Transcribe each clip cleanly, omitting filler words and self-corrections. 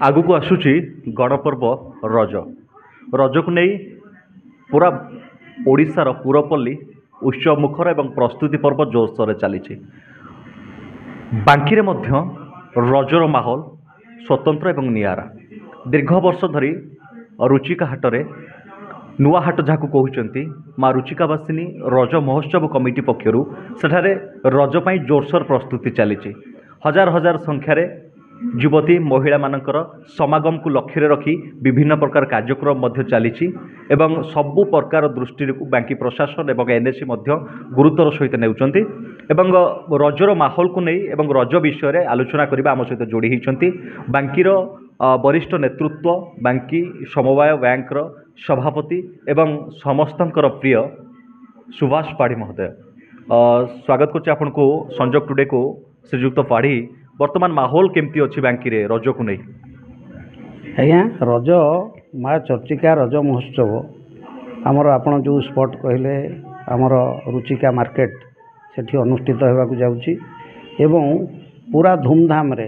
आगु को आसुची गणपर्व रज रज को नहीं पूरा ओडिशार पुरपल्ली उत्सव मुखर एवं प्रस्तुति पर्व जोरसोर चली बांकी रजर माहौल स्वतंत्र एवं नियारा दीर्घ वर्ष धरी रुचिका हाटरे नुआ हाट जहाँ कहते माँ रुचिकावासिनी रज महोत्सव कमिटी पक्षर सेठारे रज पाई जोरसोर प्रस्तुति चली हजार हजार संख्यार युवती महिला मानकर समागम को लक्ष्य रखी विभिन्न प्रकार कार्यक्रम चली सबु प्रकार दृष्टि बांकी प्रशासन एवं एनएसी गुरुतर सहित नेउचंती एवं रजर माहौल को नहीं एवं रज विषय आलोचना करने आम सहित जोड़ी होती बांकीर वरिष्ठ नेतृत्व बांकी समवाय बैंक सभापति एवं समस्तंकर प्रिय सुभाष पाढ़ी महोदय स्वागत करछि आपन को संजोग टुडे को श्रीजुक्त पाढ़ी वर्तमान माहौल केमती अच्छी बांकी रे रज को नहीं आज्ञा रज माँ चर्चिका रज महोत्सव आमर आपण जो स्पॉट कहले आमर रुचिका मार्केट सेठी अनुष्ठित होगाकू जाउची एवं पूरा धूमधाम रे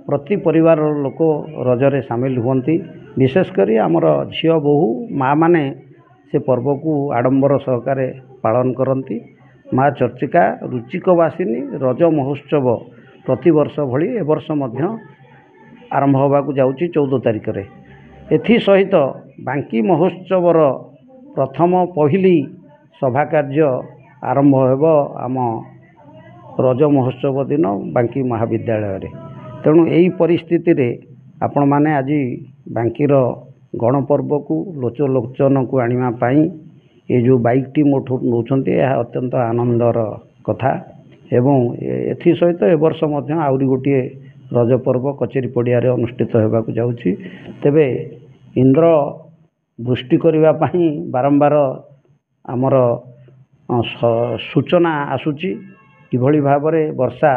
प्रति परिवार लोक रजरे सामिल हुंती विशेषकर आमर झियो बहु माँ माने से पर्व को आडंबर सहकारे पालन करती माँ चर्चिका रुचिकवासिनी रज महोत्सव प्रति वर्ष भली ए वर्ष मध्य आरंभ होगाकू जाउची 14 तारिख रे एथि सहित बांकी महोत्सवर प्रथम पहली सभा कार्य आरंभ होब आम रज महोत्सव दिन बांकी महाविद्यालय रे तेणु यही परिस्थिति रे आपण माने आज बांकीर गणपर्व को लोचन को आनिमा पाई ये जो बाइक टी मोठू नौचंती यह अत्यंत आनंदर कथा एवं एथि सहित ए वर्ष मध्य आउरी गोटे रज पर्व कचेरी पड़िया रे अनुष्ठित होगाकू जाउची तेबे इंद्र वृष्टि करबा पई बारंबार आमर सूचना आसुची किभली भाबरे वर्षा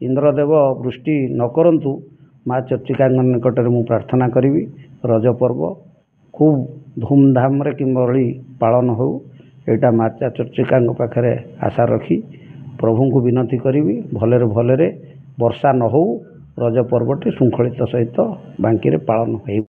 इंद्रदेव वृष्टि न करंतु माँ चर्चिका निकट में प्रार्थना करी रज पर्व खूब धूमधाम रे किभली पालन हो एटा माँ चर्चिका पाखरे आशा रखी प्रभु को विनती करी भले वर्षा न हो रज पर्वटी श्रृंखलित सहित बांकी रे पालन हो।